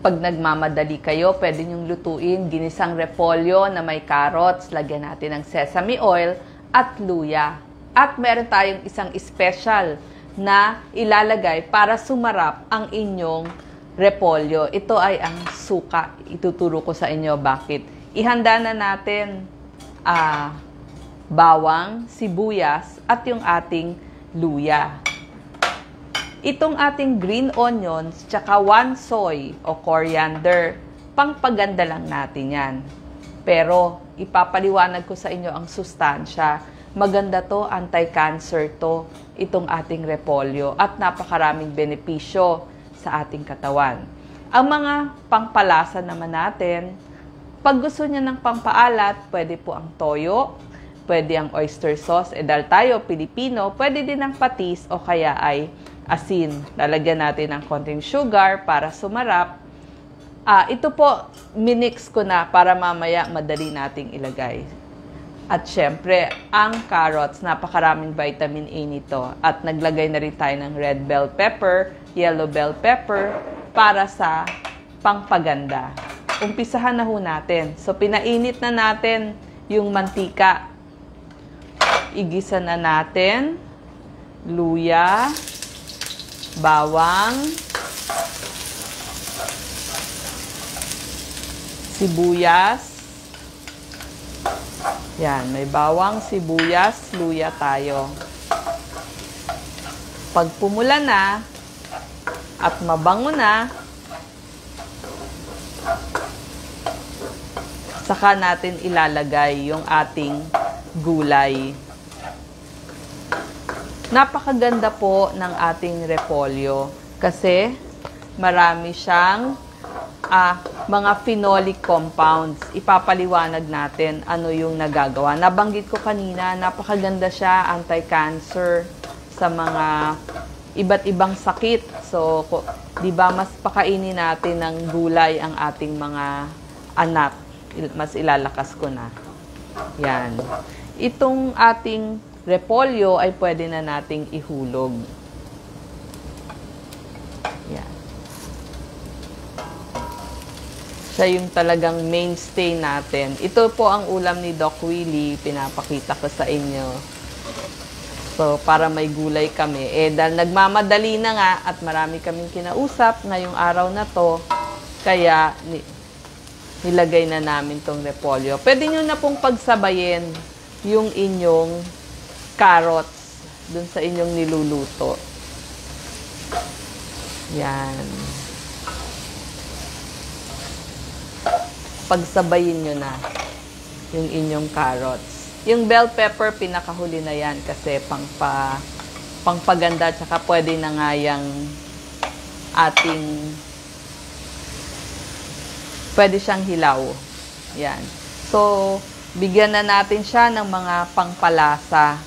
Pag nagmamadali kayo, pwede nyong lutuin ginisang repolyo na may carrots, lagyan natin ng sesame oil at luya. At meron tayong isang special na ilalagay para sumarap ang inyong repolyo. Ito ay ang suka. Ituturo ko sa inyo bakit. Ihanda na natin bawang, sibuyas at yung ating luya. Itong ating green onions, tsaka 1 soy o coriander, pangpaganda lang natin yan. Pero, ipapaliwanag ko sa inyo ang sustansya. Maganda to, anti-cancer to, itong ating repolyo at napakaraming benepisyo sa ating katawan. Ang mga pangpalasa naman natin, pag gusto niya ng pampaalat, pwede po ang toyo, pwede ang oyster sauce, dahil tayo, Pilipino, pwede din ang patis o kaya ay asin. Lalagyan natin ng konting sugar para sumarap. Ito po, minix ko na para mamaya madali nating ilagay. At syempre, ang carrots, napakaraming vitamin A nito. At naglagay na rin tayo ng red bell pepper, yellow bell pepper, para sa pangpaganda. Umpisahan na ho natin. So, pinainit na natin yung mantika. Igisa na natin. Luya. Bawang, sibuyas. Yan, may bawang, sibuyas, luya tayo. Pag pumula na at mabango na, saka natin ilalagay yung ating gulay. Napakaganda po ng ating repolyo kasi marami siyang mga phenolic compounds. Ipapaliwanag natin ano yung nagagawa. Nabanggit ko kanina, napakaganda siya, anti-cancer sa mga iba't ibang sakit. So, di ba mas pakainin natin ng gulay ang ating mga anak. Mas ilalakas ko na. Yan. Itong ating repolyo ay pwede na nating ihulog. Yan. Siya yung talagang mainstay natin. Ito po ang ulam ni Doc Willie. Pinapakita ko sa inyo. So, para may gulay kami. Dahil nagmamadali na nga at marami kaming kinausap ngayong araw na to, kaya nilagay na namin tong repolyo. Pwede nyo na pong pagsabayin yung inyong carrots dun sa inyong niluluto. Yan. Pagsabayin nyo na yung inyong carrots. Yung bell pepper, pinakahuli na yan kasi pangpaganda, tsaka pwede na nga yung pwede siyang hilaw. Yan. So, bigyan na natin siya ng mga pangpalasa.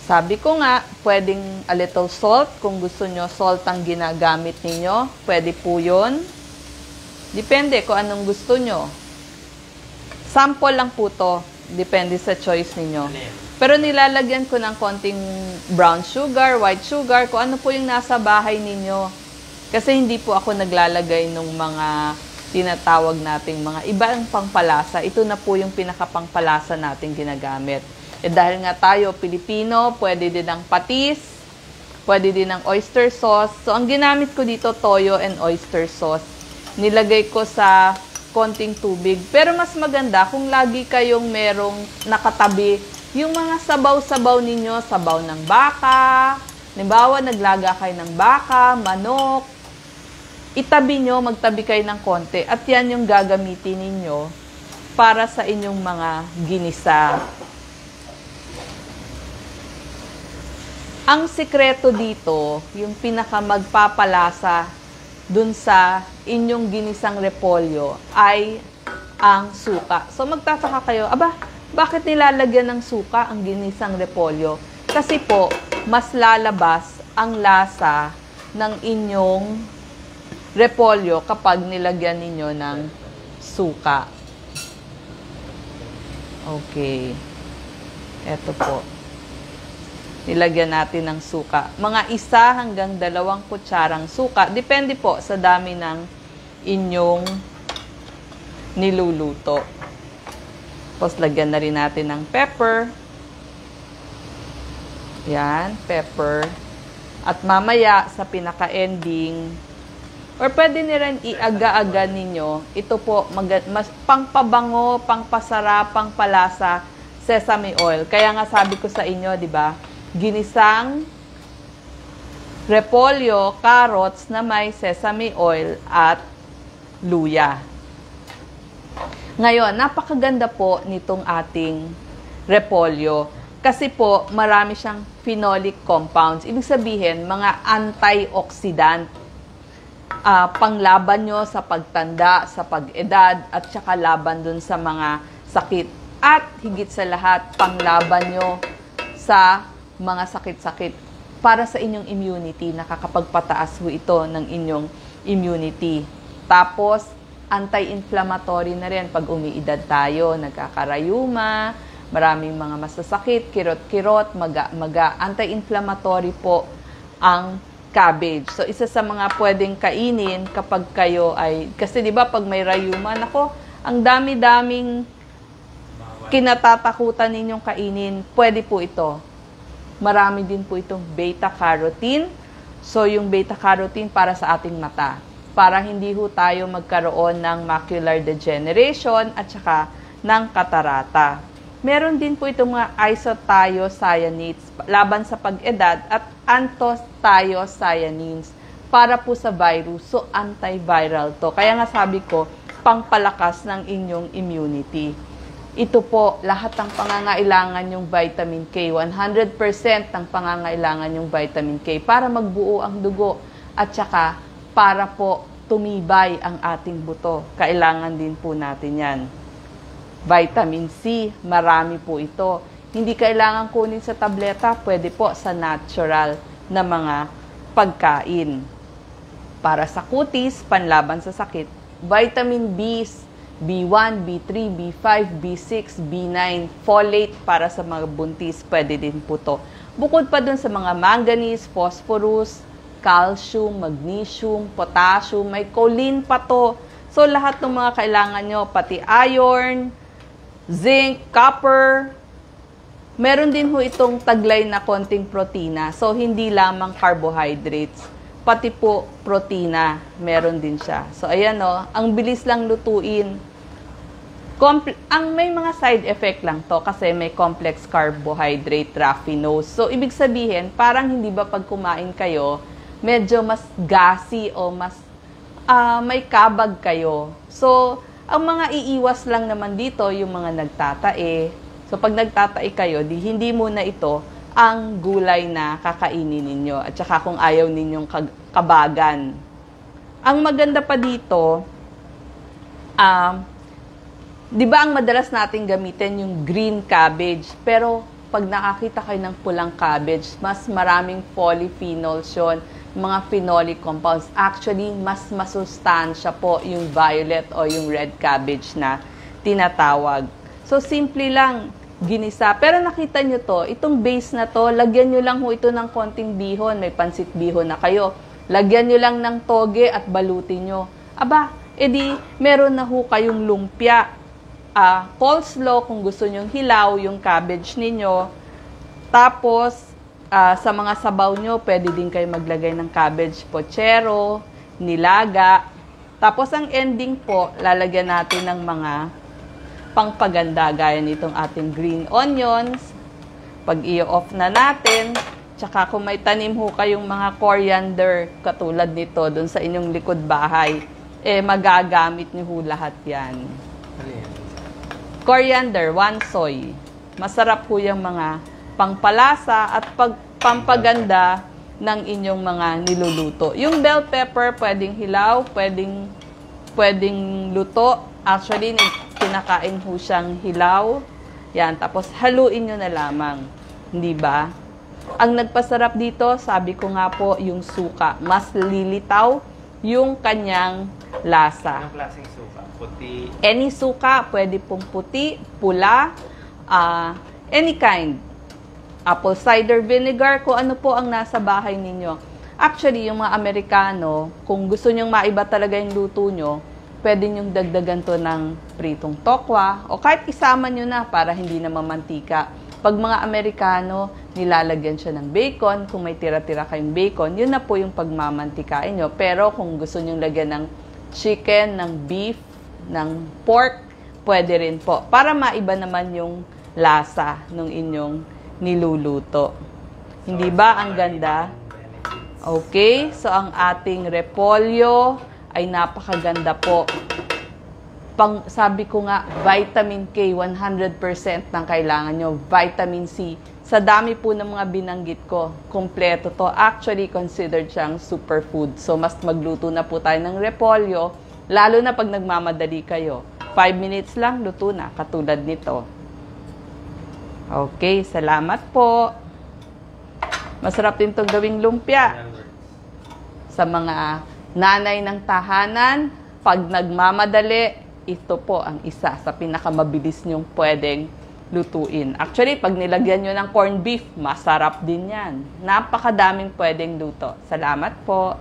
Sabi ko nga, pwedeng a little salt. Kung gusto nyo, salt ang ginagamit ninyo. Pwede po yun. Depende kung anong gusto nyo. Sample lang po to. Depende sa choice ninyo. Pero nilalagyan ko ng konting brown sugar, white sugar, kung ano po yung nasa bahay ninyo. Kasi hindi po ako naglalagay ng mga tinatawag nating mga ibang pangpalasa. Ito na po yung pinakapangpalasa nating ginagamit. Dahil nga tayo, Pilipino, pwede din ng patis, pwede din ng oyster sauce. So, ang ginamit ko dito, toyo and oyster sauce. Nilagay ko sa konting tubig. Pero mas maganda kung lagi kayong merong nakatabi yung mga sabaw-sabaw ninyo, sabaw ng baka. Halimbawa, naglaga kayo ng baka, manok. Itabi nyo, magtabi kayo ng konti. At yan yung gagamitin ninyo para sa inyong mga ginisa. Ang sikreto dito, yung pinakamagpapalasa dun sa inyong ginisang repolyo ay ang suka. So magtataka kayo, aba, bakit nilalagyan ng suka ang ginisang repolyo? Kasi po, mas lalabas ang lasa ng inyong repolyo kapag nilagyan ninyo ng suka. Okay. Eto po. Nilagyan natin ng suka. Mga 1 hanggang 2 kutsarang suka. Depende po sa dami ng inyong niluluto. Tapos, lagyan na rin natin ng pepper. Yan, pepper. At mamaya, sa pinaka-ending, or pwede nilang iaga-aga ninyo, ito po, mas pangpabango, pangpasarap, pangpalasa, sesame oil. Kaya nga sabi ko sa inyo, di ba, ginisang repolyo, carrots na may sesame oil at luya. Ngayon, napakaganda po nitong ating repolyo. Kasi po, marami siyang phenolic compounds. Ibig sabihin, mga antioxidant. Panglaban nyo sa pagtanda, sa pag-edad, at saka laban dun sa mga sakit. At higit sa lahat, panglaban nyo sa mga sakit-sakit para sa inyong immunity. Nakakapagpataas ho ito ng inyong immunity. Tapos, anti-inflammatory na rin pag umiidad tayo, nagkakarayuma, maraming mga masasakit, kirot-kirot, maga. Anti-inflammatory po ang cabbage. So, isa sa mga pwedeng kainin kapag kayo ay, kasi di ba pag may rayuma, nako, ang dami-daming kinatatakutan ninyong kainin, pwede po ito. Marami din po itong beta-carotene. So, yung beta-carotene para sa ating mata. Para hindi ho tayo magkaroon ng macular degeneration at saka ng katarata. Meron din po itong mga isothiocyanates laban sa pag-edad at anthocyanins para po sa virus. So, antiviral to. Kaya nga sabi ko, pangpalakas ng inyong immunity. Ito po, lahat ng pangangailangan yung vitamin K. 100% ng pangangailangan yung vitamin K para magbuo ang dugo at saka para po tumibay ang ating buto. Kailangan din po natin yan. Vitamin C, marami po ito. Hindi kailangan kunin sa tableta, pwede po sa natural na mga pagkain. Para sa kutis, panlaban sa sakit, vitamin B, B1, B3, B5, B6, B9, folate para sa mga buntis, pwede din po to. Bukod pa dun sa mga manganese, phosphorus, calcium, magnesium, potassium, may choline pa to. So, lahat ng mga kailangan nyo, pati iron, zinc, copper. Meron din ho itong taglay na konting protina. So, hindi lamang carbohydrates, pati po protina, meron din siya. So, ayan o, ang bilis lang lutuin. Ang may mga side effect lang to kasi may complex carbohydrate raffinose. So, ibig sabihin, parang hindi ba pag kumain kayo, medyo mas gassy o mas may kabag kayo. So, ang mga iiwas lang naman dito, yung mga nagtatae. So, pag nagtatae kayo, hindi muna ito ang gulay na kakainin ninyo. At saka kung ayaw ninyong kabagan. Ang maganda pa dito, di ba ang madalas nating gamitin yung green cabbage? Pero pag nakakita kayo ng pulang cabbage, mas maraming polyphenols yun, mga phenolic compounds. Actually, mas masustansya po yung violet o yung red cabbage na tinatawag. So, simple lang, ginisa. Pero nakita nyo to, itong base na to, lagyan nyo lang ho ito ng konting bihon. May pansit bihon na kayo. Lagyan nyo lang ng toge at balutin nyo. Aba, edi meron na ho kayong lumpia. Coleslaw kung gusto nyong hilaw yung cabbage ninyo. Tapos, sa mga sabaw nyo, pwede din kayo maglagay ng cabbage pochero, nilaga. Tapos, ang ending po, lalagyan natin ng mga pangpaganda gaya nitong ating green onions. Pag i-off na natin, tsaka kung may tanim ho kayong mga coriander katulad nito doon sa inyong likod bahay, magagamit nyo ho lahat yan. Coriander, 1 soy. Masarap po yung mga pangpalasa at pampaganda ng inyong mga niluluto. Yung bell pepper, pwedeng hilaw, pwedeng luto. Actually, kinakain ho siyang hilaw. Yan, tapos haluin nyo na lamang. Hindi ba? Ang nagpasarap dito, sabi ko nga po, yung suka. Mas lilitaw yung kanyang lasa. Anong klaseng suka? Puti? Any suka, pwede pong puti, pula, any kind. Apple cider vinegar, kung ano po ang nasa bahay ninyo. Actually, yung mga Amerikano, kung gusto nyong maiba talaga yung luto nyo, pwede nyong dagdagan to ng pritong tokwa o kahit isama nyo na para hindi na mamantika. Pag mga Amerikano, nilalagyan siya ng bacon. Kung may tira-tira kayong bacon, yun na po yung pagmamantikain nyo. Pero kung gusto nyong lagyan ng chicken, ng beef, ng pork, pwede rin po. Para maiba naman yung lasa ng inyong niluluto. Hindi ba ang ganda? Okay, so ang ating repolyo ay napakaganda po. Sabi ko nga, vitamin K, 100% ng kailangan nyo. Vitamin C. Sa dami po ng mga binanggit ko, kompleto to. Actually, considered siyang superfood. So, mas magluto na po tayo ng repolyo, lalo na pag nagmamadali kayo. 5 minutes lang, luto na, katulad nito. Okay, salamat po. Masarap din itong gawing lumpia. Sa mga nanay ng tahanan, pag nagmamadali, ito po ang isa sa pinakamabilis nyong pwedeng lutuin. Actually, pag nilagyan nyo ng corned beef, masarap din yan. Napakadaming pwedeng luto. Salamat po.